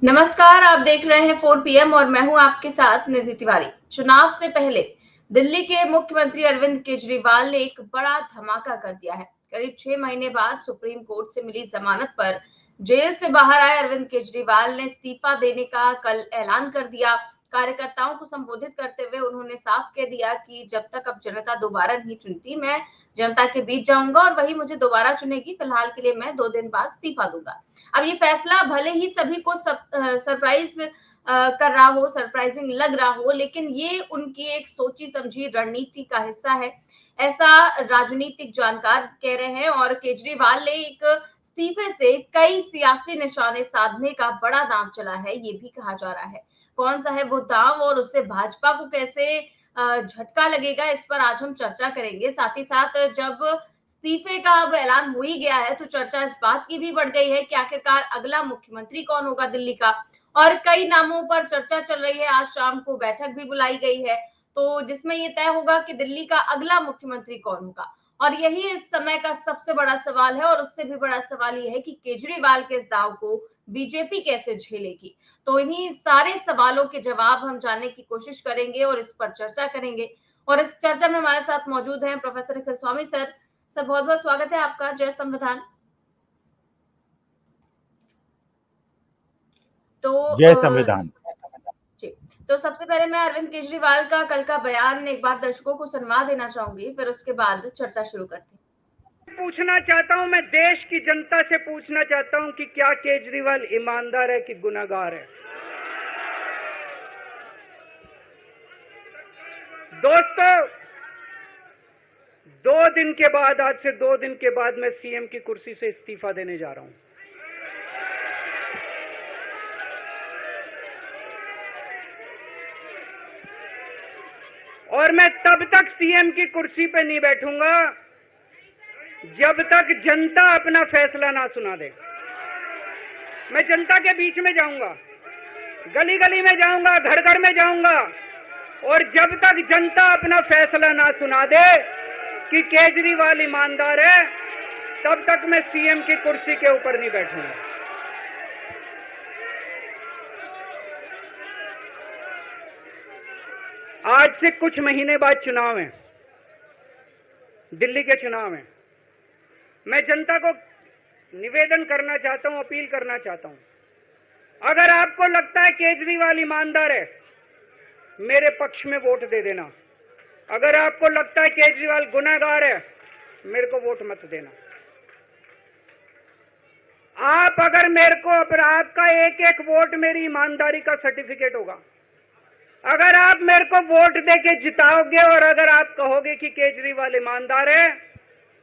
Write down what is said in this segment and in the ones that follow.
नमस्कार, आप देख रहे हैं 4 पीएम और मैं हूं आपके साथ निधि तिवारी। चुनाव से पहले दिल्ली के मुख्यमंत्री अरविंद केजरीवाल ने एक बड़ा धमाका कर दिया है। करीब 6 महीने बाद सुप्रीम कोर्ट से मिली जमानत पर जेल से बाहर आए अरविंद केजरीवाल ने इस्तीफा देने का कल ऐलान कर दिया। कार्यकर्ताओं को संबोधित करते हुए उन्होंने साफ कह दिया कि जब तक अब जनता दोबारा नहीं चुनती, मैं जनता के बीच जाऊंगा और वही मुझे दोबारा चुनेगी। फिलहाल के लिए मैं 2 दिन बाद इस्तीफा दूंगा। अब ये फैसला भले ही सभी को सरप्राइज कर रहा हो, सरप्राइजिंग लग रहा हो, लेकिन ये उनकी एक सोची समझी रणनीति का हिस्सा है, ऐसा राजनीतिक जानकार कह रहे हैं। और केजरीवाल ने एक इस्तीफे से कई सियासी निशाने साधने का बड़ा दांव चला है, ये भी कहा जा रहा है। कौन सा है वो दांव और उससे भाजपा को कैसे झटका लगेगा, इस पर आज हम चर्चा करेंगे। साथ ही साथ जब इस्तीफे का अब ऐलान हो ही गया है तो चर्चा इस बात की भी बढ़ गई है कि आखिरकार अगला मुख्यमंत्री कौन होगा दिल्ली का, और कई नामों पर चर्चा चल रही है। आज शाम को बैठक भी बुलाई गई है, तो जिसमें ये तय होगा कि दिल्ली का अगला मुख्यमंत्री कौन होगा। और यही इस समय का सबसे बड़ा सवाल है, और उससे भी बड़ा सवाल ये है कि केजरीवाल के इस दाव को बीजेपी कैसे झेलेगी। तो इन्हीं सारे सवालों के जवाब हम जानने की कोशिश करेंगे और इस पर चर्चा करेंगे। और इस चर्चा में हमारे साथ मौजूद हैं प्रोफेसर अखिल स्वामी सर। सर, बहुत बहुत स्वागत है आपका। जय संविधान। तो जय संविधान। जी, तो सबसे पहले मैं अरविंद केजरीवाल का कल का बयान एक बार दर्शकों को सुनवा देना चाहूंगी, फिर उसके बाद चर्चा शुरू करते हैं। पूछना चाहता हूं, मैं देश की जनता से पूछना चाहता हूं कि क्या केजरीवाल ईमानदार है कि गुनाहगार है। दोस्तों, 2 दिन के बाद, आज से 2 दिन के बाद मैं सीएम की कुर्सी से इस्तीफा देने जा रहा हूं। और मैं तब तक सीएम की कुर्सी पे नहीं बैठूंगा जब तक जनता अपना फैसला ना सुना दे। मैं जनता के बीच में जाऊंगा, गली गली में जाऊंगा, घर घर में जाऊंगा, और जब तक जनता अपना फैसला ना सुना दे कि केजरीवाल ईमानदार है, तब तक मैं सीएम की कुर्सी के ऊपर नहीं बैठूंगा। आज से कुछ महीने बाद चुनाव है, दिल्ली के चुनाव है। मैं जनता को निवेदन करना चाहता हूं, अपील करना चाहता हूं, अगर आपको लगता है केजरीवाल ईमानदार है, मेरे पक्ष में वोट दे देना। अगर आपको लगता है केजरीवाल गुनाहगार है, मेरे को वोट मत देना। आप अगर मेरे को, आपका एक एक वोट मेरी ईमानदारी का सर्टिफिकेट होगा। अगर आप मेरे को वोट देके जिताओगे और अगर आप कहोगे कि केजरीवाल ईमानदार है,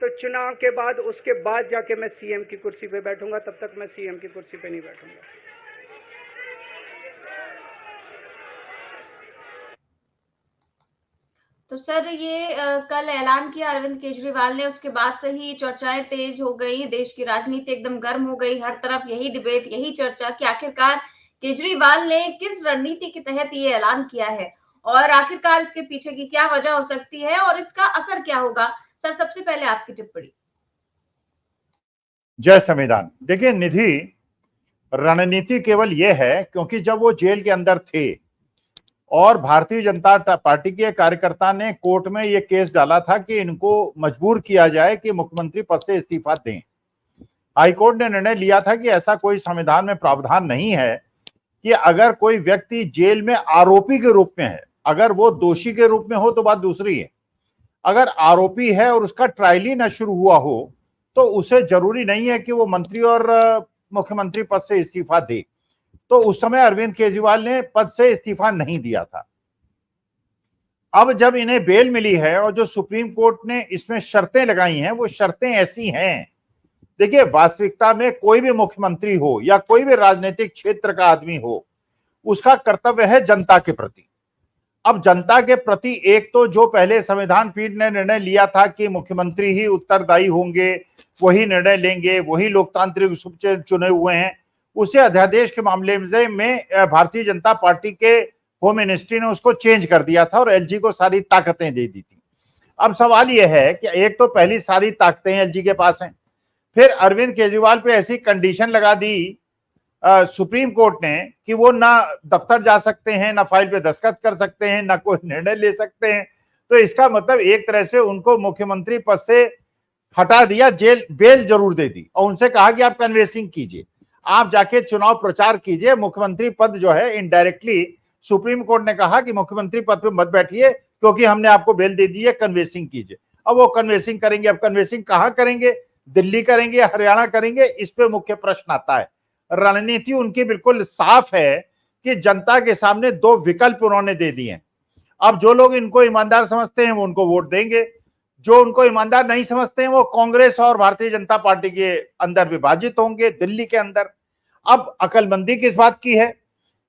तो चुनाव के बाद, उसके बाद जाके मैं सीएम की कुर्सी पे बैठूंगा। तब तक मैं सीएम की कुर्सी पे नहीं बैठूंगा। तो सर, ये कल ऐलान किया अरविंद केजरीवाल ने, उसके बाद से ही चर्चाएं तेज हो गई, देश की राजनीति एकदम गर्म हो गई। हर तरफ यही डिबेट, यही चर्चा कि आखिरकार केजरीवाल ने किस रणनीति के तहत ये ऐलान किया है और आखिरकार इसके पीछे की क्या वजह हो सकती है और इसका असर क्या होगा। सर, सबसे पहले आपकी टिप्पणी। जय संविधान। देखिए निधि, रणनीति केवल यह है क्योंकि जब वो जेल के अंदर थे और भारतीय जनता पार्टी के कार्यकर्ता ने कोर्ट में ये केस डाला था कि इनको मजबूर किया जाए कि मुख्यमंत्री पद से इस्तीफा दें। हाईकोर्ट ने निर्णय लिया था कि ऐसा कोई संविधान में प्रावधान नहीं है कि अगर कोई व्यक्ति जेल में आरोपी के रूप में है, अगर वो दोषी के रूप में हो तो बात दूसरी है। अगर आरोपी है और उसका ट्रायल ही न शुरू हुआ हो तो उसे जरूरी नहीं है कि वो मंत्री और मुख्यमंत्री पद से इस्तीफा दे। तो उस समय अरविंद केजरीवाल ने पद से इस्तीफा नहीं दिया था। अब जब इन्हें बेल मिली है और जो सुप्रीम कोर्ट ने इसमें शर्तें लगाई हैं, वो शर्तें ऐसी हैं। देखिए, वास्तविकता में कोई भी मुख्यमंत्री हो या कोई भी राजनीतिक क्षेत्र का आदमी हो, उसका कर्तव्य है जनता के प्रति। अब जनता के प्रति एक तो जो पहले संविधान पीठ ने निर्णय लिया था कि मुख्यमंत्री ही उत्तरदायी होंगे, वही निर्णय लेंगे, वही लोकतांत्रिक रूप से चुने हुए हैं, उसे अध्यादेश के मामले में भारतीय जनता पार्टी के होम मिनिस्ट्री ने उसको चेंज कर दिया था और एलजी को सारी ताकतें दे दी थी। अब सवाल यह है कि एक तो पहली सारी ताकतें एलजी के पास हैं, फिर अरविंद केजरीवाल पे ऐसी कंडीशन लगा दी सुप्रीम कोर्ट ने कि वो ना दफ्तर जा सकते हैं, ना फाइल पे दस्तखत कर सकते हैं, ना कोई निर्णय ले सकते हैं। तो इसका मतलब एक तरह से उनको मुख्यमंत्री पद से हटा दिया, जेल बेल जरूर दे दी और उनसे कहा कि आप कन्वेंसिंग कीजिए, आप जाके चुनाव प्रचार कीजिए। मुख्यमंत्री पद जो है इनडायरेक्टली सुप्रीम कोर्ट ने कहा कि मुख्यमंत्री पद पे मत बैठिए क्योंकि हमने आपको बेल दे दी है, कन्वेंसिंग कीजिए। अब वो कन्वेंसिंग करेंगे, अब कन्वेंसिंग कहां करेंगे, दिल्ली करेंगे, हरियाणा करेंगे, इस पे मुख्य प्रश्न आता है। रणनीति उनकी बिल्कुल साफ है कि जनता के सामने दो विकल्प उन्होंने दे दिए। अब जो लोग इनको ईमानदार समझते हैं वो उनको वोट देंगे, जो उनको ईमानदार नहीं समझते हैं वो कांग्रेस और भारतीय जनता पार्टी के अंदर विभाजित होंगे दिल्ली के अंदर। अब अकलमंदी किस बात की है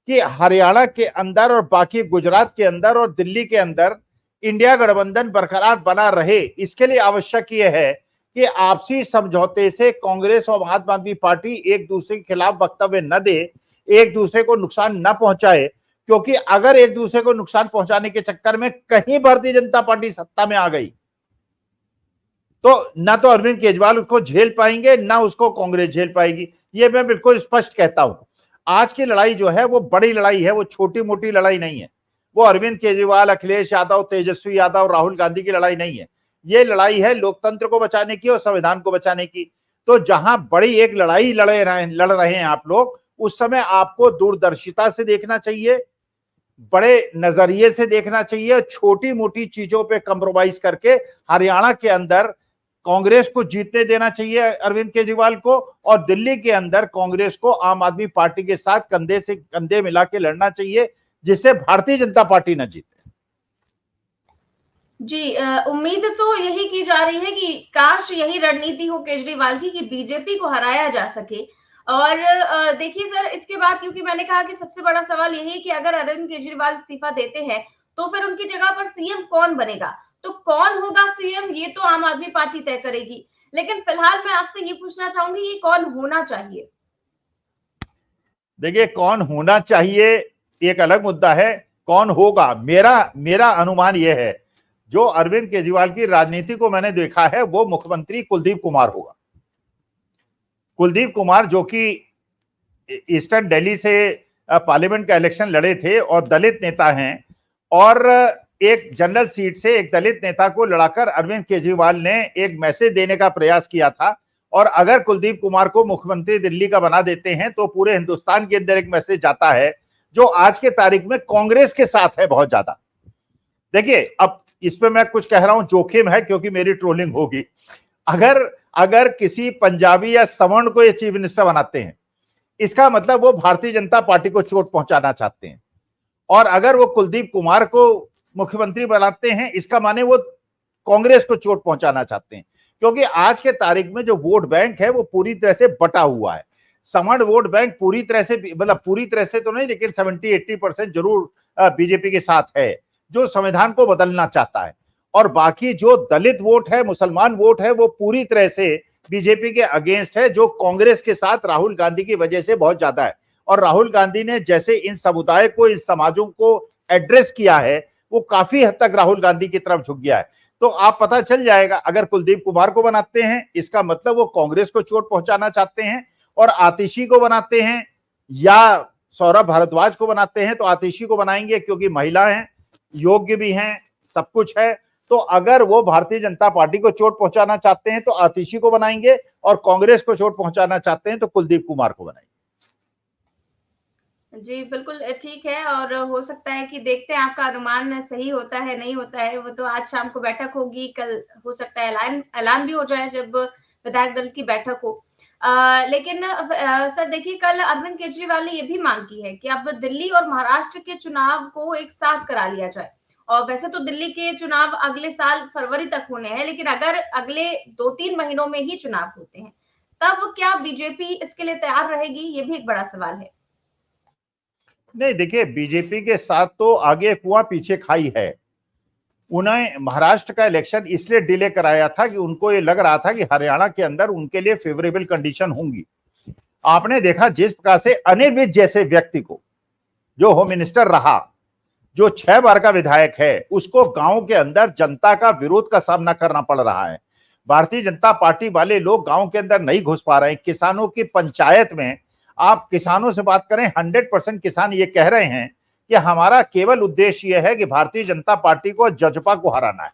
कि हरियाणा के अंदर और बाकी गुजरात के अंदर और दिल्ली के अंदर इंडिया गठबंधन बरकरार बना रहे, इसके लिए आवश्यक यह है कि आपसी समझौते से कांग्रेस और आम आदमी पार्टी एक दूसरे के खिलाफ वक्तव्य न दे, एक दूसरे को नुकसान न पहुंचाए। क्योंकि अगर एक दूसरे को नुकसान पहुंचाने के चक्कर में कहीं भारतीय जनता पार्टी सत्ता में आ गई तो ना तो अरविंद केजरीवाल उसको झेल पाएंगे, ना उसको कांग्रेस झेल पाएगी। ये मैं बिल्कुल स्पष्ट कहता हूं। आज की लड़ाई जो है वो बड़ी लड़ाई है, वो छोटी मोटी लड़ाई नहीं है। वो अरविंद केजरीवाल, अखिलेश यादव, तेजस्वी यादव, राहुल गांधी की लड़ाई नहीं है। ये लड़ाई है लोकतंत्र को बचाने की और संविधान को बचाने की। तो जहां बड़ी एक लड़ाई लड़ रहे हैं आप लोग, उस समय आपको दूरदर्शिता से देखना चाहिए, बड़े नजरिए से देखना चाहिए। छोटी मोटी चीजों पे कंप्रोमाइज करके हरियाणा के अंदर कांग्रेस को जीतने देना चाहिए अरविंद केजरीवाल को, और दिल्ली के अंदर कांग्रेस को आम आदमी पार्टी के साथ कंधे से कंधे मिला के लड़ना चाहिए, जिससे भारतीय जनता पार्टी न जीते। जी, उम्मीद तो यही की जा रही है कि काश यही रणनीति हो केजरीवाल की कि बीजेपी को हराया जा सके। और देखिए सर, इसके बाद क्योंकि मैंने कहा कि सबसे बड़ा सवाल यही है कि अगर अरविंद केजरीवाल इस्तीफा देते हैं तो फिर उनकी जगह पर सीएम कौन बनेगा, तो कौन होगा सीएम ये तो आम आदमी पार्टी तय करेगी। लेकिन फिलहाल मैं आपसे ये पूछना चाहूंगी ये कौन होना चाहिए। देखिए, कौन होना चाहिए एक अलग मुद्दा है, कौन होगा मेरा अनुमान यह है, जो अरविंद केजरीवाल की राजनीति को मैंने देखा है वो मुख्यमंत्री कुलदीप कुमार होगा। कुलदीप कुमार जो कि ईस्टर्न दिल्ली से पार्लियामेंट का इलेक्शन लड़े थे और दलित नेता हैं, और एक जनरल सीट से एक दलित नेता को लड़ाकर अरविंद केजरीवाल ने एक मैसेज देने का प्रयास किया था। और अगर कुलदीप कुमार को मुख्यमंत्री दिल्ली का बना देते हैं तो पूरे हिंदुस्तान के अंदर एक मैसेज जाता है जो आज के तारीख में कांग्रेस के साथ है बहुत ज्यादा। देखिए, अब इस पे मैं कुछ कह रहा हूं, जोखिम है क्योंकि मेरी ट्रोलिंग होगी। अगर किसी पंजाबी या सवर्ण को ये चीफ मिनिस्टर बनाते हैं, इसका मतलब वो भारतीय जनता पार्टी को चोट पहुंचाना चाहते हैं। और अगर वो कुलदीप कुमार को मुख्यमंत्री बनाते हैं, इसका माने वो कांग्रेस को चोट पहुंचाना चाहते हैं। क्योंकि आज के तारीख में जो वोट बैंक है वो पूरी तरह से बटा हुआ है। सवर्ण वोट बैंक पूरी तरह से, मतलब पूरी तरह से तो नहीं, लेकिन 70-80% जरूर बीजेपी के साथ है, जो संविधान को बदलना चाहता है। और बाकी जो दलित वोट है, मुसलमान वोट है, वो पूरी तरह से बीजेपी के अगेंस्ट है, जो कांग्रेस के साथ राहुल गांधी की वजह से बहुत ज्यादा है। और राहुल गांधी ने जैसे इन समुदाय को, इन समाजों को एड्रेस किया है, वो काफी हद तक राहुल गांधी की तरफ झुक गया है। तो आप पता चल जाएगा, अगर कुलदीप कुमार को बनाते हैं इसका मतलब वो कांग्रेस को चोट पहुंचाना चाहते हैं, और आतिशी को बनाते हैं या सौरभ भारद्वाज को बनाते हैं तो आतिशी को बनाएंगे क्योंकि महिला हैं, योग्य भी हैं, सब कुछ है। तो अगर वो भारतीय जनता पार्टी को चोट पहुंचाना चाहते हैं तो आतिशी को बनाएंगे, और कांग्रेस को चोट पहुंचाना चाहते हैं तो कुलदीप कुमार को बनाएंगे। जी, बिल्कुल ठीक है। और हो सकता है कि देखते हैं आपका अनुमान सही होता है, नहीं होता है, वो तो आज शाम को बैठक होगी, कल हो सकता है ऐलान भी हो जाए जब विधायक दल की बैठक हो। लेकिन सर देखिए, कल अरविंद केजरीवाल ने ये भी मांग की है कि अब दिल्ली और महाराष्ट्र के चुनाव को एक साथ करा लिया जाए। और वैसे तो दिल्ली के चुनाव अगले साल फरवरी तक होने हैं, लेकिन अगर अगले 2-3 महीनों में ही चुनाव होते हैं तब क्या बीजेपी इसके लिए तैयार रहेगी, ये भी एक बड़ा सवाल है। नहीं, देखिए, बीजेपी के साथ तो आगे कुआं पीछे खाई है। उन्हें महाराष्ट्र का इलेक्शन इसलिए डिले कराया था कि उनको ये लग रहा था कि हरियाणा के अंदर उनके लिए फेवरेबल कंडीशन होंगी। आपने देखा जिस प्रकार से अनिल विज जैसे व्यक्ति को, जो होम मिनिस्टर रहा, जो 6 बार का विधायक है, उसको गांव के अंदर जनता का विरोध का सामना करना पड़ रहा है। भारतीय जनता पार्टी वाले लोग गांव के अंदर नहीं घुस पा रहे हैं। किसानों की पंचायत में आप किसानों से बात करें, 100% किसान ये कह रहे हैं कि हमारा केवल उद्देश्य यह है कि भारतीय जनता पार्टी को, जजपा को हराना है।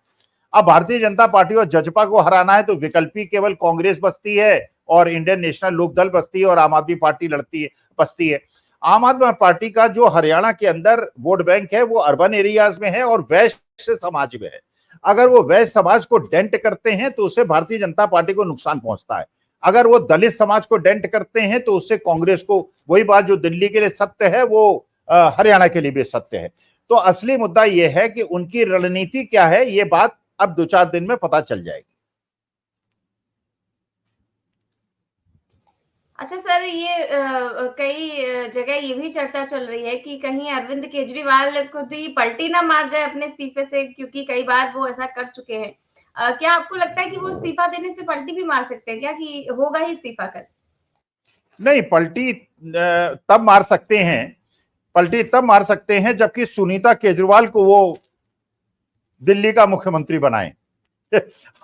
अब भारतीय जनता पार्टी और जजपा को हराना है तो विकल्पी केवल कांग्रेस बचती है और इंडियन नेशनल लोकदल बचती है और आम आदमी पार्टी बचती है। आम आदमी पार्टी का जो हरियाणा के अंदर वोट बैंक है वो अर्बन एरियाज में है और वैश्य समाज में है। अगर वो वैश्य समाज को डेंट करते हैं तो उससे भारतीय जनता पार्टी को नुकसान पहुंचता है। अगर वो दलित समाज को डेंट करते हैं तो उससे कांग्रेस को, वही बात जो दिल्ली के लिए सत्य है वो हरियाणा के लिए भी सत्य है। तो असली मुद्दा यह है कि उनकी रणनीति क्या है, ये बात अब 2-4 दिन में पता चल जाएगी। अच्छा सर, ये कई जगह ये भी चर्चा चल रही है कि कहीं अरविंद केजरीवाल खुद ही पलटी ना मार जाए अपने इस्तीफे से, क्योंकि कई बार वो ऐसा कर चुके हैं। क्या आपको लगता है कि वो इस्तीफा देने से पलटी भी मार सकते हैं क्या, कि होगा ही इस्तीफा कर? नहीं, पलटी तब मार सकते हैं, पलटी तब मार सकते हैं जबकि सुनीता केजरीवाल को वो दिल्ली का मुख्यमंत्री बनाए।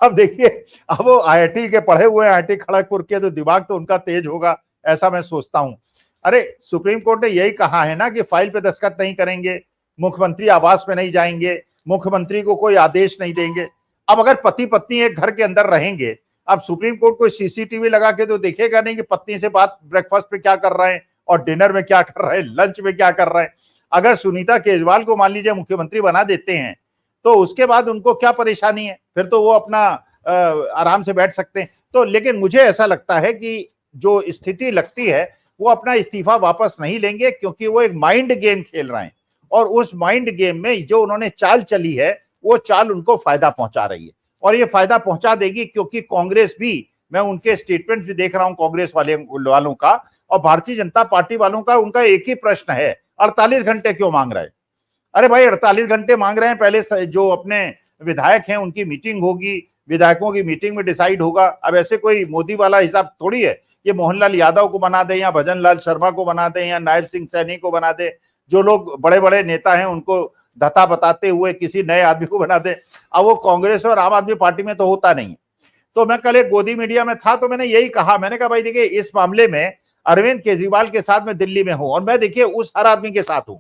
अब देखिए, अब वो आईआईटी के पढ़े हुए, आईआईटी खड़गपुर के, तो दिमाग तो उनका तेज होगा, ऐसा मैं सोचता हूं। अरे सुप्रीम कोर्ट ने यही कहा है ना कि फाइल पे दस्तखत नहीं करेंगे, मुख्यमंत्री आवास में नहीं जाएंगे, मुख्यमंत्री को कोई आदेश नहीं देंगे। अब अगर पति पत्नी एक घर के अंदर रहेंगे, अब सुप्रीम कोर्ट कोई सीसीटीवी लगा के तो देखेगा नहीं कि पत्नी से बात ब्रेकफास्ट पे क्या कर रहे हैं और डिनर में क्या कर रहे हैं, लंच में क्या कर रहे हैं। अगर सुनीता केजरीवाल को मान लीजिए मुख्यमंत्री बना देते हैं तो उसके बाद उनको क्या परेशानी है, फिर तो वो अपना आराम से बैठ सकते हैं। तो लेकिन मुझे ऐसा लगता है कि जो स्थिति लगती है वो अपना इस्तीफा वापस नहीं लेंगे, क्योंकि वो एक माइंड गेम खेल रहे हैं और उस माइंड गेम में जो उन्होंने चाल चली है वो चाल उनको फायदा पहुंचा रही है और ये फायदा पहुंचा देगी, क्योंकि कांग्रेस भी, मैं उनके स्टेटमेंट भी देख रहा हूं कांग्रेस वालों का और भारतीय जनता पार्टी वालों का, उनका एक ही प्रश्न है, 48 घंटे क्यों मांग रहे हैं? अरे भाई 48 घंटे मांग रहे हैं, पहले जो अपने विधायक हैं उनकी मीटिंग होगी, विधायकों की मीटिंग में डिसाइड होगा। अब ऐसे कोई मोदी वाला हिसाब थोड़ी है, ये मोहनलाल यादव को बना दे या भजन लाल शर्मा को बना दे या नायब सिंह सैनी को बना दे, जो लोग बड़े बड़े नेता हैं उनको धता बताते हुए किसी नए आदमी को बना दे। अब वो कांग्रेस और आम आदमी पार्टी में तो होता नहीं। तो मैं कल एक गोदी मीडिया में था तो मैंने यही कहा, मैंने कहा भाई देखिए, इस मामले में अरविंद केजरीवाल के साथ मैं दिल्ली में हूं और मैं देखिए उस हर आदमी के साथ हूं।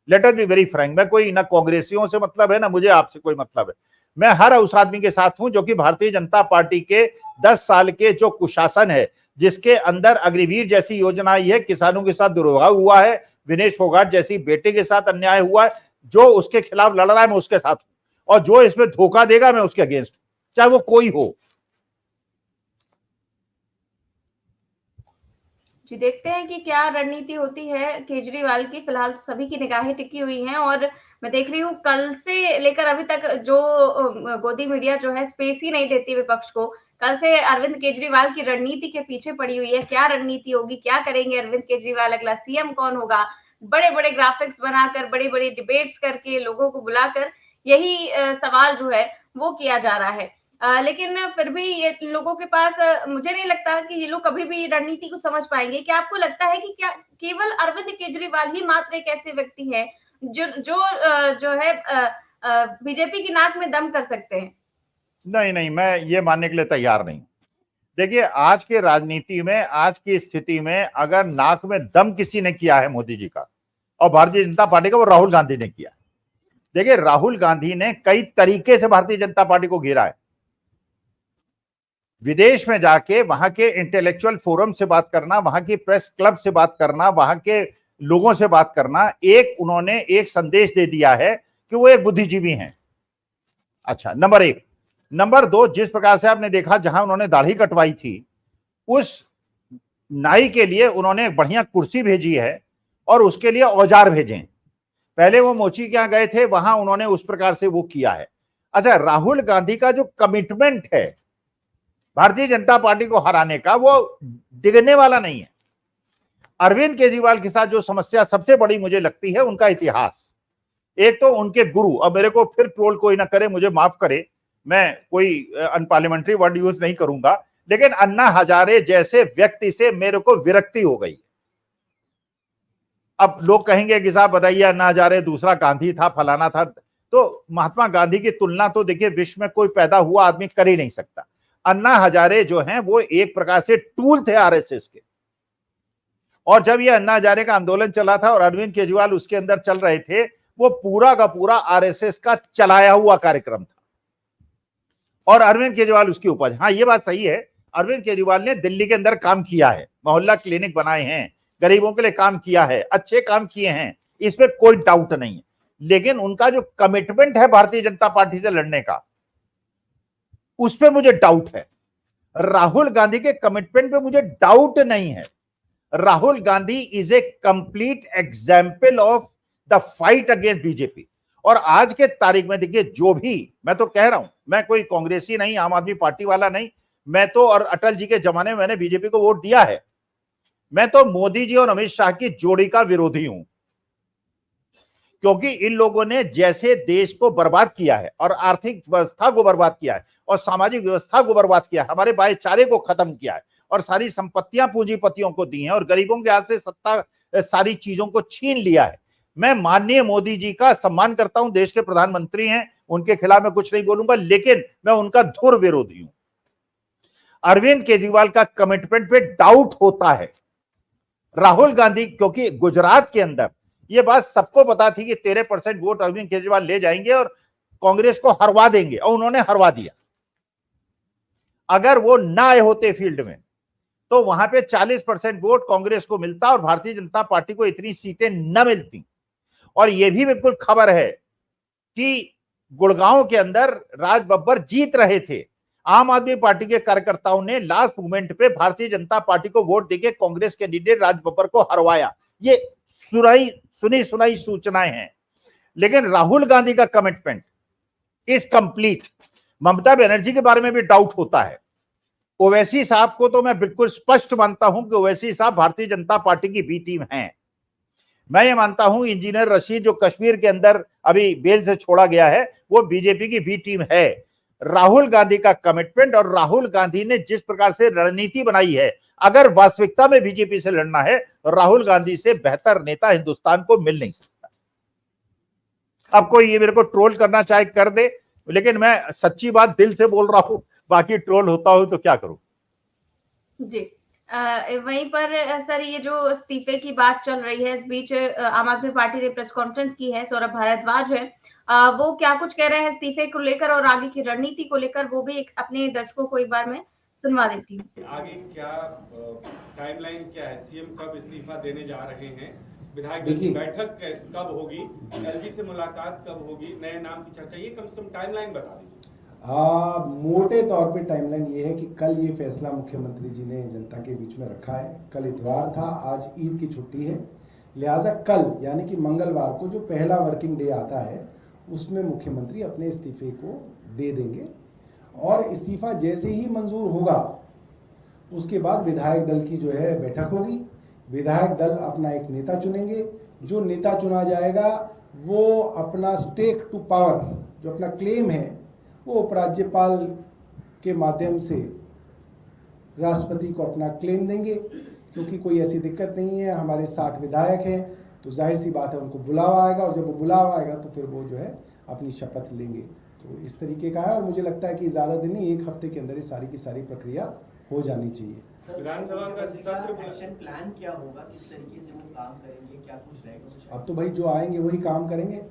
Let us be very Frank, मैं कोई ना कांग्रेसियों से मतलब है ना मुझे आपसे कोई मतलब है, मैं हर उस आदमी के साथ हूं जो कि भारतीय जनता पार्टी के 10 साल के जो कुशासन है, जिसके अंदर अग्निवीर जैसी योजना आई है, किसानों के साथ दुर्व्यवहार हुआ है, विनेश फोगाट जैसी बेटे के साथ अन्याय हुआ है, जो उसके खिलाफ लड़ रहा है मैं उसके साथ हूं और जो इसमें धोखा देगा मैं उसके अगेंस्ट हूं, चाहे वो कोई हो। जी, देखते हैं कि क्या रणनीति होती है केजरीवाल की। फिलहाल सभी की निगाहें टिकी हुई हैं और मैं देख रही हूँ कल से लेकर अभी तक जो गोदी मीडिया जो है स्पेस ही नहीं देती विपक्ष को। कल से अरविंद केजरीवाल की रणनीति के पीछे पड़ी हुई है। क्या रणनीति होगी, क्या करेंगे अरविंद केजरीवाल, अगला सीएम कौन होगा? बड़े-बड़े ग्राफिक्स बनाकर, बड़ी-बड़ी डिबेट्स करके, लोगों को बुलाकर यही सवाल जो है वो किया जा रहा है। लेकिन फिर भी ये लोगों के पास मुझे नहीं लगता कि ये लोग कभी भी रणनीति को समझ पाएंगे। क्या आपको लगता है कि क्या केवल अरविंद केजरीवाल ही मात्र एक ऐसे व्यक्ति हैं जो है बीजेपी की नाक में दम कर सकते हैं? नहीं नहीं, मैं ये मानने के लिए तैयार नहीं। देखिए, आज के राजनीति में, आज की स्थिति में अगर नाक में दम किसी ने किया है मोदी जी का और भारतीय जनता पार्टी का, वो राहुल गांधी ने किया। देखिए, राहुल गांधी ने कई तरीके से भारतीय जनता पार्टी को घेरा है। विदेश में जाके वहां के इंटेलेक्चुअल फोरम से बात करना, वहां की प्रेस क्लब से बात करना, वहां के लोगों से बात करना, उन्होंने एक संदेश दे दिया है कि वो एक बुद्धिजीवी हैं। अच्छा, नंबर 1। नंबर 2, जिस प्रकार से आपने देखा जहां उन्होंने दाढ़ी कटवाई थी, उस नाई के लिए उन्होंने एक बढ़िया कुर्सी भेजी है और उसके लिए औजार भेजे। पहले वो मोची के यहां गए थे, वहां उन्होंने उस प्रकार से वो किया है। अच्छा, राहुल गांधी का जो कमिटमेंट है भारतीय जनता पार्टी को हराने का, वो डिगने वाला नहीं है। अरविंद केजरीवाल के साथ जो समस्या सबसे बड़ी मुझे लगती है उनका इतिहास। एक तो उनके गुरु, अब मेरे को फिर ट्रोल कोई ना करे, मुझे माफ करे, मैं कोई अनपार्लियामेंट्री वर्ड यूज नहीं करूंगा, लेकिन अन्ना हजारे जैसे व्यक्ति से मेरे को विरक्ति हो गई। अब लोग कहेंगे कि साहब बताइए, अन्ना हजारे दूसरा गांधी था, फलाना था, तो महात्मा गांधी की तुलना तो देखिए विश्व में कोई पैदा हुआ आदमी कर ही नहीं सकता। अन्ना हजारे जो हैं वो एक प्रकार से टूल थे आरएसएस के, और जब ये अन्ना हजारे का आंदोलन चला था और अरविंद केजरीवाल उसके अंदर चल रहे थे, वो पूरा का पूरा आरएसएस का चलाया हुआ कार्यक्रम था और अरविंद केजरीवाल उसकी उपज। हाँ, ये बात सही है, अरविंद केजरीवाल ने दिल्ली के अंदर काम किया है, मोहल्ला क्लिनिक बनाए हैं, गरीबों के लिए काम किया है, अच्छे काम किए हैं, इसमें कोई डाउट नहीं है। लेकिन उनका जो कमिटमेंट है भारतीय जनता पार्टी से लड़ने का, उस पर मुझे डाउट है। राहुल गांधी के कमिटमेंट पे मुझे डाउट नहीं है। Rahul Gandhi is a complete example of the fight against BJP. और आज के तारीख में देखिए, जो भी, मैं तो कह रहा हूं, मैं कोई कांग्रेसी नहीं, आम आदमी पार्टी वाला नहीं, मैं तो, और अटल जी के जमाने में मैंने बीजेपी को वोट दिया है, मैं तो मोदी जी और अमित शाह की जोड़ी का विरोधी हूं, क्योंकि इन लोगों ने जैसे देश को बर्बाद किया है और आर्थिक व्यवस्था को बर्बाद किया है और सामाजिक व्यवस्था को बर्बाद किया है, हमारे भाईचारे को खत्म किया है और सारी संपत्तियां पूंजीपतियों को दी हैं और गरीबों के हाथ से सत्ता, सारी चीजों को छीन लिया है। मैं माननीय मोदी जी का सम्मान करता हूं, देश के प्रधानमंत्री हैं, उनके खिलाफ मैं कुछ नहीं बोलूंगा, लेकिन मैं उनका धुर विरोधी हूं। अरविंद केजरीवाल का कमिटमेंट पे डाउट होता है। राहुल गांधी, क्योंकि गुजरात के अंदर ये बात सबको पता थी कि 13% वोट अरविंद केजरीवाल ले जाएंगे और कांग्रेस को हरवा देंगे, और उन्होंने हरवा दिया। अगर वो ना आए होते फील्ड में तो वहां पे 40% वोट कांग्रेस को मिलता और भारतीय जनता पार्टी को इतनी सीटें न मिलती। और यह भी बिल्कुल खबर है कि गुड़गांव के अंदर राज बब्बर जीत रहे थे, आम आदमी पार्टी के कार्यकर्ताओं ने लास्ट मोमेंट पे भारतीय जनता पार्टी को वोट देके कांग्रेस कैंडिडेट राज बब्बर को हरवाया। ये सुनी सुनाई सूचनाएं हैं। लेकिन राहुल गांधी का commitment is complete. Mamata Banerjee के बारे में भी डाउट होता है। ओवैसी साहब को तो मैं बिल्कुल स्पष्ट मानता हूं कि ओवैसी साहब भारतीय जनता पार्टी की बी टीम हैं। मैं ये मानता हूं इंजीनियर रशीद, जो कश्मीर के अंदर अभी बेल से छोड़ा गया है, वो बीजेपी की बी टीम है। राहुल गांधी का कमिटमेंट और राहुल गांधी ने जिस प्रकार से रणनीति बनाई है, अगर वास्तविकता में बीजेपी से लड़ना है तो राहुल गांधी से बेहतर नेता हिंदुस्तान को मिल नहीं सकता। अब कोई ये मेरे को ट्रोल करना चाहे कर दे, लेकिन मैं सच्ची बात दिल से बोल रहा हूं, बाकी ट्रोल होता हो तो क्या करूं। जी, वहीं पर सर, ये जो इस्तीफे की बात चल रही है, इस बीच आम आदमी पार्टी ने प्रेस कॉन्फ्रेंस की है। सौरभ भारद्वाज है, वो क्या कुछ कह रहे हैं इस्तीफे को लेकर और आगे की रणनीति को लेकर, वो भी अपने दर्शकों को एक बार मैं सुनवा देती हूँ। आगे क्या टाइमलाइन क्या है, सीएम कब इस्तीफा देने जा रहे हैं, विधायक दल की बैठक कब होगी, एलजी से मुलाकात कब होगी, नए नाम की चर्चा, ये कम से कम टाइमलाइन बता दीजिए। मोटे तौर पे टाइमलाइन ये है कि कल ये फैसला मुख्यमंत्री जी ने जनता के बीच में रखा है। कल इतवार था, आज ईद की छुट्टी है, लिहाजा कल यानी कि मंगलवार को जो पहला वर्किंग डे आता है उसमें मुख्यमंत्री अपने इस्तीफे को दे देंगे। और इस्तीफा जैसे ही मंजूर होगा उसके बाद विधायक दल की जो है बैठक होगी। विधायक दल अपना एक नेता चुनेंगे। जो नेता चुना जाएगा वो अपना स्टेक टू पावर, जो अपना क्लेम है, वो उपराज्यपाल के माध्यम से राष्ट्रपति को अपना क्लेम देंगे। क्योंकि कोई ऐसी दिक्कत नहीं है, हमारे 60 विधायक हैं, तो जाहिर सी बात है उनको बुलावा आएगा, और जब वो बुलावा आएगा तो फिर वो जो है अपनी शपथ लेंगे। तो इस तरीके का है, और मुझे लगता है कि ज़्यादा दिन नहीं, एक हफ्ते के अंदर ये सारी की सारी प्रक्रिया हो जानी चाहिए। विधानसभा का एक्शन प्लान क्या होगा, किस तरीके से वो काम करेंगे, क्या कुछ रहेगा? अब तो भाई जो आएंगे वही काम करेंगे,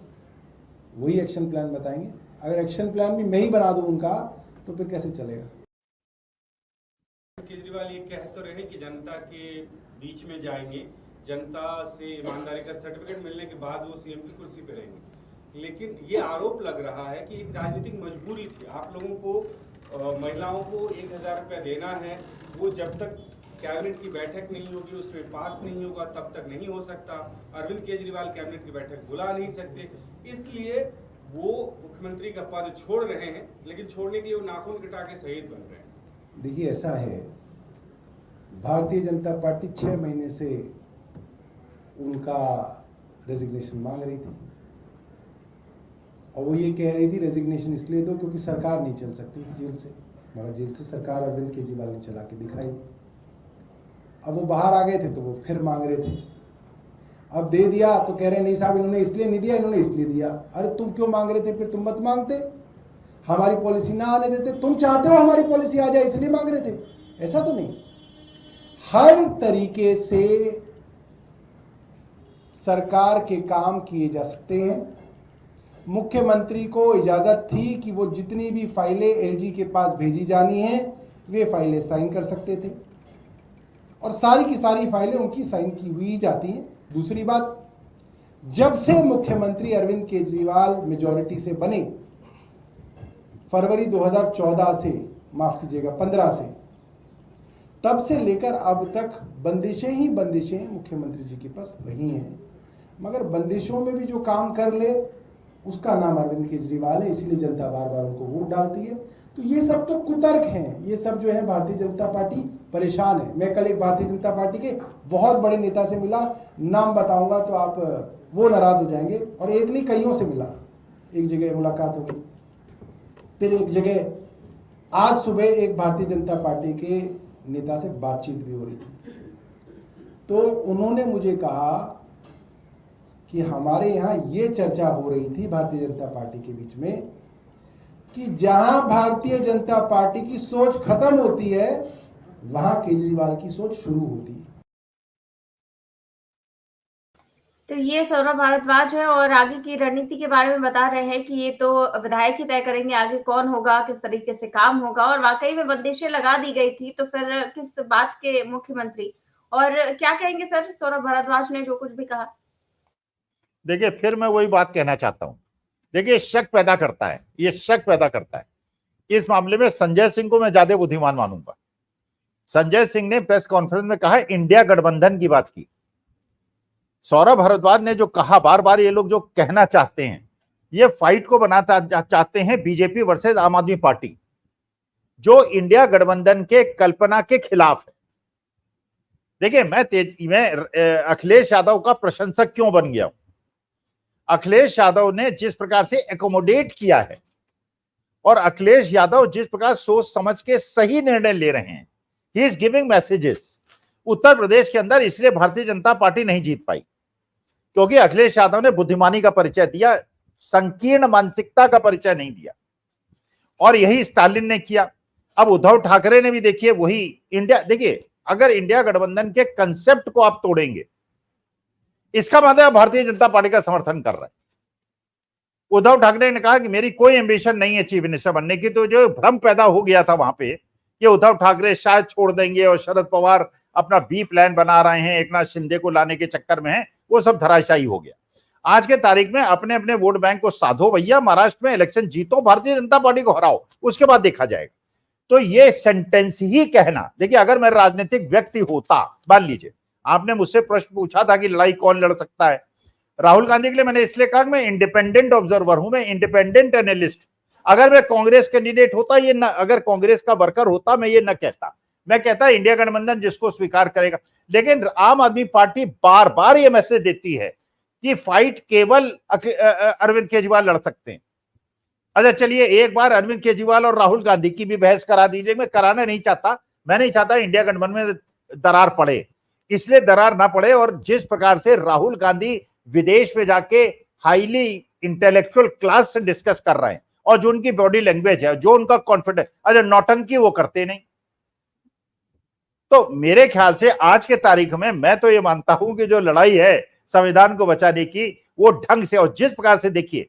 वही एक्शन प्लान बताएंगे। अगर एक्शन प्लान भी मैं ही बना दूं उनका तो फिर कैसे चलेगा। केजरीवाल ये कह तो रहे कि जनता के बीच में जाएंगे, जनता से ईमानदारी का सर्टिफिकेट मिलने के बाद वो सीएम की कुर्सी पे रहेंगे, लेकिन ये आरोप लग रहा है कि एक राजनीतिक मजबूरी थी आप लोगों को, महिलाओं को 1000 रुपया देना है, वो जब तक कैबिनेट की बैठक नहीं होगी, उसमें पास नहीं होगा, तब तक नहीं हो सकता। अरविंद केजरीवाल कैबिनेट की बैठक बुला नहीं सकते, इसलिए वो मुख्यमंत्री का पद छोड़ रहे हैं, लेकिन छोड़ने के लिए वो नाखून कटा के शहीद बन रहे हैं। देखिए ऐसा है, भारतीय जनता पार्टी 6 महीने से उनका रेजिग्नेशन मांग रही थी, और वो ये कह रही थी रेजिग्नेशन इसलिए दो क्योंकि सरकार नहीं चल सकती जेल से, मगर जेल से सरकार अरविंद केजरीवाल ने चला के दिखाई। अब वो बाहर आ गए थे तो वो फिर मांग रहे थे, अब दे दिया तो कह रहे नहीं साहब इन्होंने इसलिए नहीं दिया, इन्होंने इसलिए दिया। अरे तुम क्यों मांग रहे थे, फिर तुम मत मांगते, हमारी पॉलिसी ना आने देते। तुम चाहते हो हमारी पॉलिसी आ जाए इसलिए मांग रहे थे, ऐसा तो नहीं। हर तरीके से सरकार के काम किए जा सकते हैं। मुख्यमंत्री को इजाज़त थी कि वो जितनी भी फाइलें एलजी के पास भेजी जानी हैं वे फाइलें साइन कर सकते थे और सारी की सारी फाइलें उनकी साइन की हुई जाती हैं। दूसरी बात, जब से मुख्यमंत्री अरविंद केजरीवाल मेजॉरिटी से बने, फरवरी 2014 से, माफ कीजिएगा 15 से, तब से लेकर अब तक बंदिशें ही बंदिशें मुख्यमंत्री जी के पास रही हैं। मगर बंदिशों में भी जो काम कर ले उसका नाम अरविंद केजरीवाल है, इसलिए जनता बार बार उनको वोट डालती है। तो ये सब तो कुतर्क हैं, ये सब जो है भारतीय जनता पार्टी परेशान है। मैं कल एक भारतीय जनता पार्टी के बहुत बड़े नेता से मिला, नाम बताऊंगा तो आप वो नाराज हो जाएंगे, और एक नहीं कईयों से मिला, एक जगह मुलाकात हो गई, फिर एक जगह आज सुबह एक भारतीय जनता पार्टी के नेता से बातचीत भी हो रही थी। तो उन्होंने मुझे कहा कि हमारे यहाँ ये चर्चा हो रही थी भारतीय जनता पार्टी के बीच में कि जहां भारतीय जनता पार्टी की सोच खत्म होती है वहां केजरीवाल की सोच शुरू होती है। तो ये सौरभ भारद्वाज है और आगे की रणनीति के बारे में बता रहे हैं कि ये तो विधायक ही तय करेंगे आगे कौन होगा, किस तरीके से काम होगा, और वाकई में बंदिशें लगा दी गई थी तो फिर किस बात के मुख्यमंत्री। और क्या कहेंगे सर सौरभ भारद्वाज ने जो कुछ भी कहा? देखिए, फिर मैं वही बात कहना चाहता हूं। देखिए, शक पैदा करता है, ये शक पैदा करता है। इस मामले में संजय सिंह को मैं ज्यादा बुद्धिमान मानूंगा। संजय सिंह ने प्रेस कॉन्फ्रेंस में कहा, इंडिया गठबंधन की बात की। सौरभ भारद्वाज ने जो कहा, बार बार ये लोग जो कहना चाहते हैं, ये फाइट को बनाना चाहते हैं बीजेपी वर्सेस आम आदमी पार्टी, जो इंडिया गठबंधन के कल्पना के खिलाफ है। देखिए, मैं अखिलेश यादव का प्रशंसक क्यों बन गया हूं? अखिलेश यादव ने जिस प्रकार से एकोमोडेट किया है और अखिलेश यादव जिस प्रकार सोच समझ के सही निर्णय ले रहे हैं, he is giving messages. Uttar Pradesh के अंदर इसलिए भारतीय जनता पार्टी नहीं जीत पाई क्योंकि अखिलेश यादव ने बुद्धिमानी का परिचय दिया, संकीर्ण मानसिकता का परिचय नहीं दिया, और यही स्टालिन ने किया। अब उद्धव ठाकरे ने भी देखिए वही इंडिया, देखिए अगर इंडिया गठबंधन के कंसेप्ट को आप तोड़ेंगे, इसका मतलब आप भारतीय जनता पार्टी का समर्थन कर रहे हैं। उद्धव ठाकरे ने कहा कि मेरी कोई एम्बिशन नहीं है चीफ मिनिस्टर बनने की, तो जो भ्रम पैदा हो गया था वहां पे कि उद्धव ठाकरे शायद छोड़ देंगे और शरद पवार अपना बी प्लान बना रहे हैं, एकनाथ शिंदे को लाने के चक्कर में है, वो सब धराशायी हो गया। आज के तारीख में अपने अपने वोट बैंक को साधो भैया, महाराष्ट्र में इलेक्शन जीतो, भारतीय जनता पार्टी को हराओ, उसके बाद देखा जाएगा। तो ये सेंटेंस ही कहना, देखिए अगर मैं राजनीतिक व्यक्ति होता, मान लीजिए आपने मुझसे प्रश्न पूछा था कि लड़ाई कौन लड़ सकता है, राहुल गांधी के लिए मैंने इसलिए कहा कि मैं इंडिपेंडेंट ऑब्जर्वर हूं, मैं इंडिपेंडेंट एनालिस्ट। अगर मैं कांग्रेस कैंडिडेट होता, ये न, अगर कांग्रेस का वर्कर होता, मैं ये न कहता। मैं कहता इंडिया गठबंधन जिसको स्वीकार करेगा। लेकिन आम आदमी पार्टी बार बार ये मैसेज देती है कि फाइट केवल अरविंद केजरीवाल लड़ सकते हैं। अच्छा चलिए, एक बार अरविंद केजरीवाल और राहुल गांधी की भी बहस करा दीजिए। मैं कराना नहीं चाहता, मैं नहीं चाहता इंडिया गठबंधन में दरार पड़े, इसलिए दरार ना पड़े। और जिस प्रकार से राहुल गांधी विदेश में जाके हाईली इंटेलेक्चुअल क्लास से डिस्कस कर रहे हैं और जो उनकी बॉडी लैंग्वेज है, जो उनका कॉन्फिडेंस, अच्छा नौटंकी वो करते नहीं। तो मेरे ख्याल से आज के तारीख में मैं तो ये मानता हूं कि जो लड़ाई है संविधान को बचाने की, वो ढंग से, और जिस प्रकार से, देखिए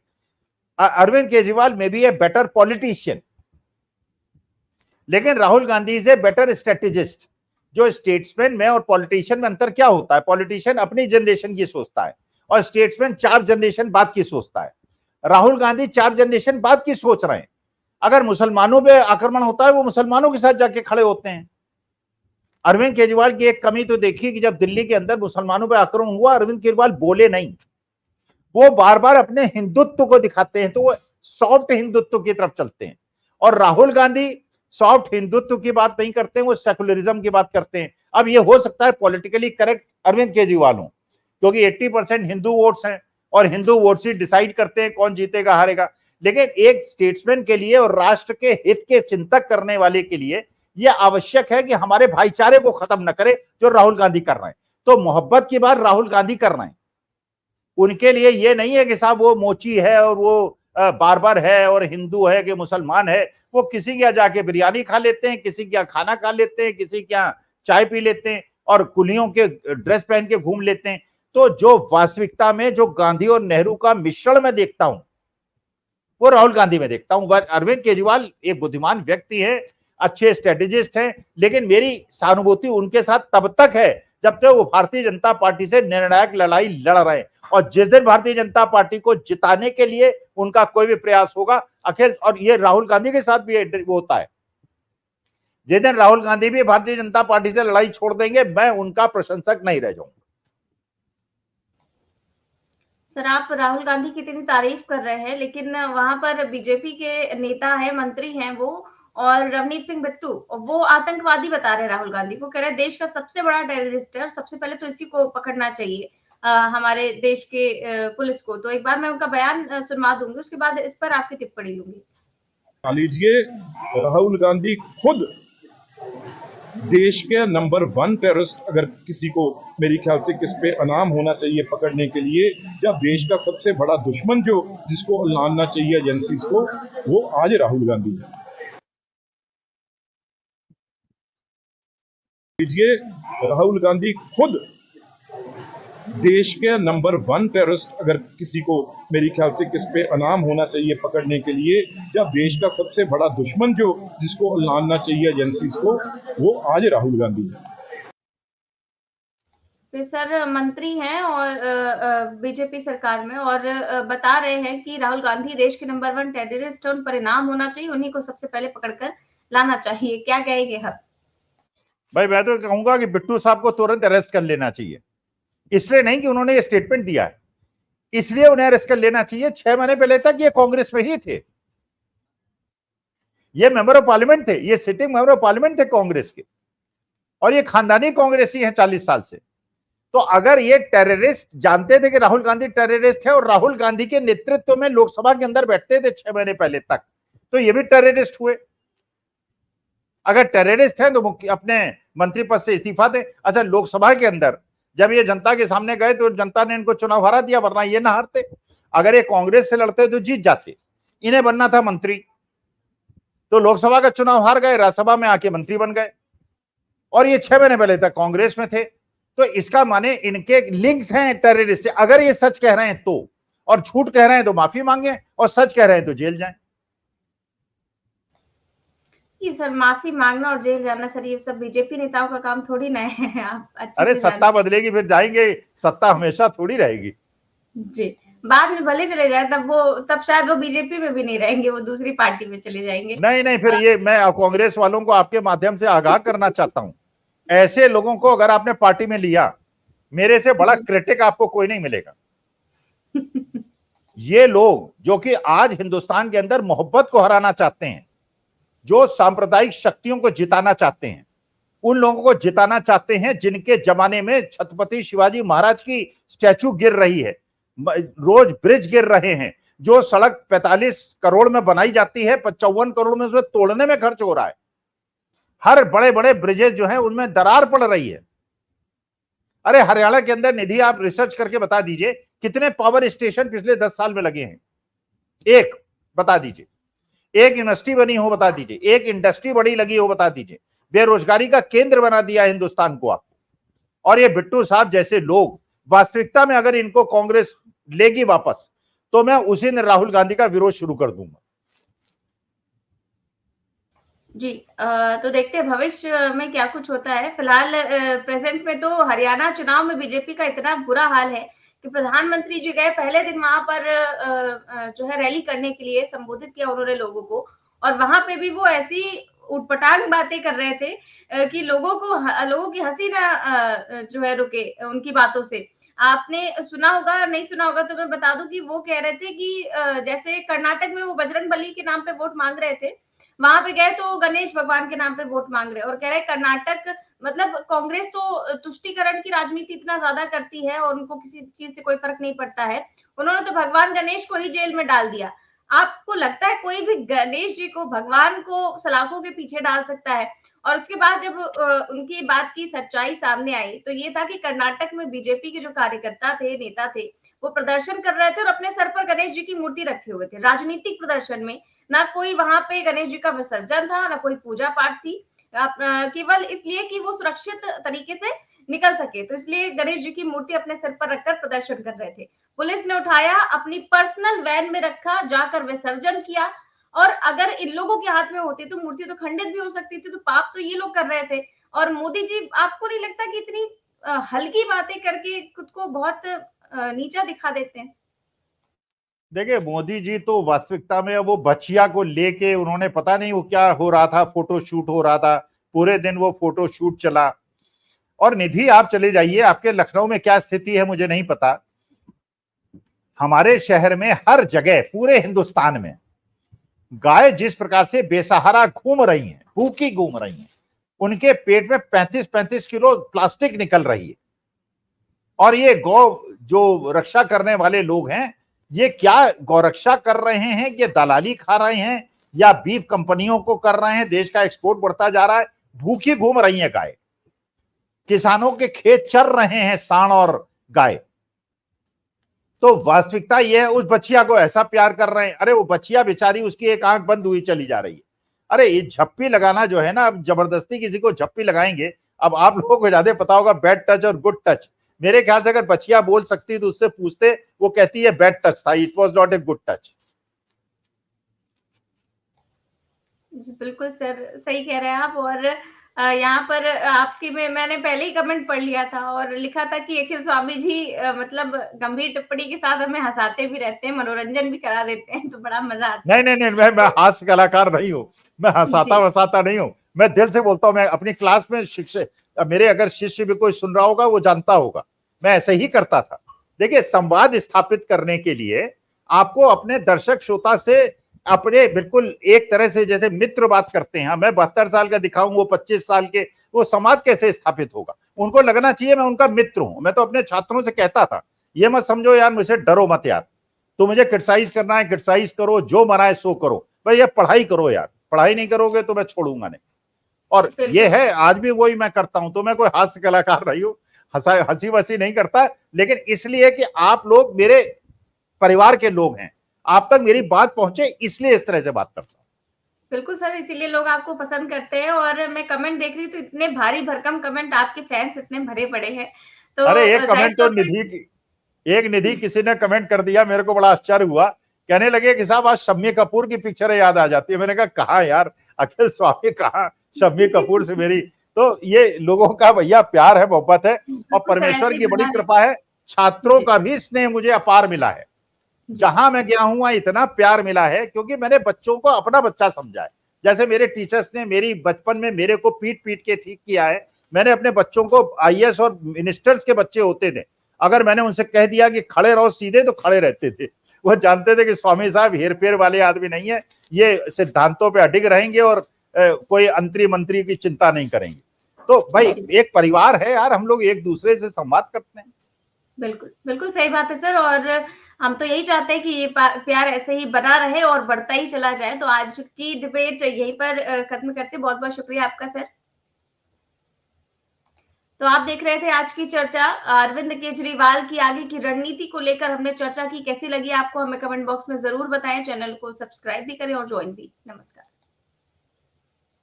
अरविंद केजरीवाल में बी ए बेटर पॉलिटिशियन, लेकिन Rahul Gandhi is a better strategist. जो स्टेट्समैन में और पॉलिटिशियन में अंतर क्या होता है? पॉलिटिशियन अपनी जनरेशन की सोचता है और स्टेट्समैन 4 जनरेशन बाद की सोचता है। राहुल गांधी 4 जनरेशन बाद की सोच रहे हैं। अगर मुसलमानों पे आक्रमण होता है, वो मुसलमानों के साथ जाके खड़े होते हैं। अरविंद केजरीवाल की एक कमी तो देखिए कि जब दिल्ली के अंदर मुसलमानों पे आक्रमण हुआ, अरविंद केजरीवाल बोले नहीं, वो बार बार अपने हिंदुत्व को दिखाते हैं, तो वो सॉफ्ट हिंदुत्व की तरफ चलते हैं। और राहुल गांधी सॉफ्ट हिंदुत्व की बात नहीं करते हैं, वो सेकुलरिज्म की बात करते हैं। अब ये हो सकता है पॉलिटिकली करेक्ट अरविंद केजरीवाल हो, क्योंकि 80% हिंदू वोट्स हैं और हिंदू वोट्स ही डिसाइड करते हैं कौन जीतेगा हारेगा। लेकिन एक स्टेट्समैन के लिए और राष्ट्र के हित के चिंतक करने वाले के लिए यह आवश्यक है कि हमारे भाईचारे को खत्म न करे जो राहुल गांधी कर रहे हैं। तो मोहब्बत की बात राहुल गांधी कर रहे हैं। उनके लिए ये नहीं है कि साहब वो मोची है और वो बार्बर है और हिंदू है कि मुसलमान है। वो किसी के यहाँ जाके बिरयानी खा लेते हैं, किसी के यहाँ खाना खा लेते हैं, किसी के यहाँ चाय पी लेते हैं और कुलियों के ड्रेस पहन के घूम लेते हैं। तो जो वास्तविकता में जो गांधी और नेहरू का मिश्रण में देखता हूं वो राहुल गांधी में देखता हूं। अरविंद केजरीवाल एक बुद्धिमान व्यक्ति है, अच्छे स्ट्रेटेजिस्ट हैं, लेकिन मेरी सहानुभूति उनके साथ तब तक है जब तक वो भारतीय जनता पार्टी से निर्णायक लड़ाई लड़ रहे हैं। और जिस दिन भारतीय जनता पार्टी को जिताने के लिए उनका कोई भी प्रयास होगा, अखिल, और ये राहुल गांधी के साथ भी होता है, जिस दिन राहुल गांधी भी भारतीय जनता पार्टी से लड़ाई छोड़ देंगे, मैं उनका प्रशंसक नहीं रह जाऊंगा। सर, आप राहुल गांधी की इतनी तारीफ कर रहे हैं, लेकिन वहां पर बीजेपी के नेता हैं, मंत्री हैं वो, और रवनीत सिंह बिट्टू, वो आतंकवादी बता रहे हैं राहुल गांधी को, कह रहे हैं देश का सबसे बड़ा टेररिस्ट है और सबसे पहले तो इसी को पकड़ना चाहिए हमारे देश के पुलिस को। तो एक बार मैं उनका बयान सुनवा दूंगी, उसके बाद इस पर आपकी टिप्पणी लूंगी। लीजिए, राहुल गांधी खुद देश के नंबर 1 टेररिस्ट, अगर किसी को मेरे ख्याल से किस पे अनाम होना चाहिए पकड़ने के लिए, या देश का सबसे बड़ा दुश्मन जो जिसको लानना चाहिए एजेंसीज को, वो आज राहुल गांधी है। लीजिए, राहुल गांधी खुद देश के नंबर 1 टेररिस्ट, अगर किसी को मेरे ख्याल से किस पे अनाम होना चाहिए पकड़ने के लिए, या देश का सबसे बड़ा दुश्मन जो जिसको लानना चाहिए एजेंसीज को, वो आज राहुल गांधी है। तो सर मंत्री हैं और बीजेपी सरकार में, और बता रहे हैं कि राहुल गांधी देश के नंबर 1 टेररिस्ट, उन पर इनाम होना चाहिए, उन्हीं को सबसे पहले पकड़कर लाना चाहिए। क्या कहेंगे आप? भाई मैं तो कहूंगा कि बिट्टू साहब को तुरंत अरेस्ट कर लेना चाहिए, इसलिए नहीं कि उन्होंने ये स्टेटमेंट दिया है, इसलिए उन्हें अरेस्ट कर लेना चाहिए। 6 महीने पहले तक ये कांग्रेस में ही थे, ये मेंबर ऑफ पार्लियामेंट थे, ये सिटिंग मेंबर ऑफ पार्लियामेंट थे कांग्रेस के, और ये खानदानी कांग्रेसी है 40 साल से। तो अगर ये टेररिस्ट जानते थे कि राहुल गांधी टेररिस्ट है और राहुल गांधी के नेतृत्व में लोकसभा के अंदर बैठते थे 6 महीने पहले तक, तो ये भी टेररिस्ट हुए। अगर टेररिस्ट है तो अपने मंत्री पद से इस्तीफा दें। अच्छा, लोकसभा के अंदर जब ये जनता के सामने गए तो जनता ने इनको चुनाव हरा दिया, वरना ये ना हारते। अगर ये कांग्रेस से लड़ते तो जीत जाते, इन्हें बनना था मंत्री, तो लोकसभा का चुनाव हार गए, राज्यसभा में आके मंत्री बन गए, और ये 6 महीने पहले तक कांग्रेस में थे। तो इसका माने इनके लिंक्स हैं टेररिस्ट से। अगर ये सच कह रहे हैं तो, और झूठ कह रहे हैं तो माफी मांगे, और सच कह रहे हैं तो जेल जाएं। ये सर माफी मांगना और जेल जाना, सर ये सब बीजेपी नेताओं का काम थोड़ी ना है। आप अच्छे अरे से सत्ता बदलेगी फिर जाएंगे, सत्ता हमेशा थोड़ी रहेगी जी। बाद में भले चले जाए, तब शायद वो बीजेपी में भी नहीं रहेंगे, वो दूसरी पार्टी में चले जाएंगे। नहीं, फिर ये मैं कांग्रेस वालों को आपके माध्यम से आगाह करना चाहता हूं, ऐसे लोगों को अगर आपने पार्टी में लिया, मेरे से बड़ा क्रिटिक आपको कोई नहीं मिलेगा। ये लोग जो कि आज हिंदुस्तान के अंदर मोहब्बत को हराना चाहते हैं, जो सांप्रदायिक शक्तियों को जिताना चाहते हैं, उन लोगों को जिताना चाहते हैं जिनके जमाने में छत्रपति शिवाजी महाराज की स्टैचू गिर रही है, रोज ब्रिज गिर रहे हैं, जो सड़क 45 करोड़ में बनाई जाती है, 55 करोड़ में उसमें तोड़ने में खर्च हो रहा है। हर बड़े बड़े ब्रिजेस जो हैं उनमें दरार पड़ रही है। अरे हरियाणा के अंदर निधि, आप रिसर्च करके बता दीजिए कितने पावर स्टेशन पिछले 10 साल में लगे हैं, एक बता दीजिए, एक यूनिवर्सिटी बनी हो बता दीजिए, एक इंडस्ट्री बड़ी लगी हो बता दीजिए। बेरोजगारी का केंद्र बना दिया हिंदुस्तान को आपको। और ये बिट्टू साहब जैसे लोग, वास्तविकता में अगर इनको कांग्रेस लेगी वापस, तो मैं उसी दिन राहुल गांधी का विरोध शुरू कर दूंगा। जी, तो देखते हैं भविष्य में क्या कुछ होता है। फिलहाल प्रेजेंट में तो हरियाणा चुनाव में बीजेपी का इतना बुरा हाल है कि प्रधानमंत्री जी गए, पहले दिन वहां पर जो है रैली करने के लिए संबोधित किया उन्होंने लोगों को, और वहां पे भी वो ऐसी उटपटांग बातें कर रहे थे कि लोगों की हंसी ना जो है रुके उनकी बातों से। आपने सुना होगा, नहीं सुना होगा तो मैं बता दूं कि वो कह रहे थे कि जैसे कर्नाटक में वो बजरंगबली के नाम पे वोट मांग रहे थे, वहां पे गए तो गणेश भगवान के नाम पे वोट मांग रहे, और कह रहे कर्नाटक, मतलब कांग्रेस तो तुष्टीकरण की राजनीति इतना ज्यादा करती है और उनको किसी चीज से कोई फर्क नहीं पड़ता है, उन्होंने तो भगवान गणेश को ही जेल में डाल दिया। आपको लगता है कोई भी गणेश जी को, भगवान को सलाखों के पीछे डाल सकता है? और उसके बाद जब उनकी बात की सच्चाई सामने आई तो ये था कि कर्नाटक में बीजेपी के जो कार्यकर्ता थे, नेता थे, वो प्रदर्शन कर रहे थे और अपने सर पर गणेश जी की मूर्ति रखे हुए थे। राजनीतिक प्रदर्शन में ना कोई वहां पे गणेश जी का विसर्जन था, ना कोई पूजा पाठ थी, केवल इसलिए कि वो सुरक्षित तरीके से निकल सके, तो इसलिए गणेश जी की मूर्ति अपने सिर पर रखकर प्रदर्शन कर रहे थे। पुलिस ने उठाया, अपनी पर्सनल वैन में रखा, जाकर विसर्जन किया। और अगर इन लोगों के हाथ में होती तो मूर्ति तो खंडित भी हो सकती थी, तो पाप तो ये लोग कर रहे थे। और मोदी जी, आपको नहीं लगता कि इतनी हल्की बातें करके खुद को बहुत नीचा दिखा देते हैं? देखिए, मोदी जी तो वास्तविकता में वो बछिया को लेके उन्होंने पता नहीं वो क्या हो रहा था, फोटो शूट हो रहा था, पूरे दिन वो फोटो शूट चला। और निधि, आप चले जाइए, आपके लखनऊ में क्या स्थिति है मुझे नहीं पता। हमारे शहर में हर जगह, पूरे हिंदुस्तान में गाय जिस प्रकार से बेसहारा घूम रही हैं, भूखी घूम रही हैं, उनके पेट में 35-35 किलो प्लास्टिक निकल रही है। और ये गौ जो रक्षा करने वाले लोग हैं, ये क्या गौरक्षा कर रहे हैं, ये दलाली खा रहे हैं या बीफ कंपनियों को कर रहे हैं? देश का एक्सपोर्ट बढ़ता जा रहा है, भूखी घूम रही है गाय, किसानों के खेत चर रहे हैं सांड और गाय। तो वास्तविकता यह है, उस बच्चिया को ऐसा प्यार कर रहे हैं। अरे वो बच्चिया बेचारी, उसकी एक आंख बंद हुई चली जा रही है। अरे ये झप्पी लगाना जो है ना, अब जबरदस्ती किसी को झप्पी लगाएंगे। अब आप लोगों को ज्यादा पता होगा बैड टच और गुड टच। मेरे ख्याल से अगर बच्चिया बोल सकती तो उससे पूछते, वो कहती है बैड टच था, it was not a good touch. बिल्कुल सर, सही कह रहे हैं आप। और यहाँ पर आपकी मैंने पहले ही कमेंट पढ़ लिया था और लिखा था कि अखिल स्वामी जी मतलब गंभीर टिप्पणी के साथ हमें हंसाते भी रहते हैं, मनोरंजन भी करा देते हैं, तो बड़ा मजा आता है। नहीं, मैं हास्य कलाकार नहीं हूँ, मैं हंसाता वसाता नहीं हूँ, मैं दिल से बोलता हूँ। मैं अपनी क्लास में शिक्षक, मेरे अगर शिष्य भी कोई सुन रहा होगा वो जानता होगा, मैं ऐसे ही करता था। देखिए, संवाद स्थापित करने के लिए आपको अपने दर्शक श्रोता से अपने बिल्कुल एक तरह से जैसे मित्र बात करते हैं। मैं 72 साल का दिखाऊं, वो 25 साल के, वो संवाद कैसे स्थापित होगा? उनको लगना चाहिए मैं उनका मित्र हूं। मैं तो अपने छात्रों से कहता था, ये मत समझो यार मुझसे डरो मत यार, तो मुझे क्रिटिसाइज करना है क्रिटिसाइज करो, जो मना है सो करो, भाई ये पढ़ाई करो यार, पढ़ाई नहीं करोगे तो मैं छोड़ूंगा नहीं। और ये है, आज भी वही मैं करता हूं। तो मैं कोई हास्य कलाकार नहीं हूं, हंसी वसी नहीं करता, लेकिन इसलिए कि आप लोग मेरे परिवार के लोग हैं, आप तक मेरी बात पहुंचे इसलिए इस तरह से बात करता हूं। बिल्कुल सर, इसीलिए लोग आपको पसंद करते हैं। और मैं कमेंट देख रही तो इतने भारी भरकम कमेंट, आपके फैंस इतने भरे पड़े हैं। तो अरे एक कमेंट तो निधि किसी ने कमेंट कर दिया, मेरे को बड़ा आश्चर्य हुआ। कहने लगे कि साहब आज शम्मी कपूर की पिक्चर याद आ जाती है। मैंने कहा कहा यार, अखिल स्वामी कहा शम्मी कपूर से मेरी। तो ये लोगों का भैया प्यार है, मोहब्बत है, और परमेश्वर की बड़ी कृपा है, छात्रों का भी स्नेह मुझे अपार मिला है। जहां मैं गया हूं वहां इतना प्यार मिला है, क्योंकि मैंने बच्चों को अपना बच्चा समझा है। जैसे मेरे टीचर्स ने मेरी बचपन में मेरे को पीट पीट के ठीक किया है, मैंने अपने बच्चों को, आईएएस और मिनिस्टर्स के बच्चे होते थे, अगर मैंने उनसे कह दिया कि खड़े रहो सीधे, तो खड़े रहते थे। वो जानते थे कि स्वामी साहब हेर फेर वाले आदमी नहीं है, ये सिद्धांतों पे अडिग रहेंगे और कोई अंतरी मंत्री की चिंता नहीं करेंगे। तो भाई एक परिवार है यार, हम लोग एक दूसरे से संवाद करते हैं। बिल्कुल, बिल्कुल सही बात है सर। और हम तो यही चाहते हैं कि ये प्यार ऐसे ही बना रहे और बढ़ता ही चला जाए। तो आज की डिबेट यहीं पर खत्म करते हैं। बहुत-बहुत शुक्रिया आपका सर। तो आप देख रहे थे आज की चर्चा, अरविंद केजरीवाल की आगे की रणनीति को लेकर हमने चर्चा की। कैसी लगी आपको, हमें कमेंट बॉक्स में जरूर बताएं। चैनल को सब्सक्राइब भी करें और ज्वाइन भी। नमस्कार।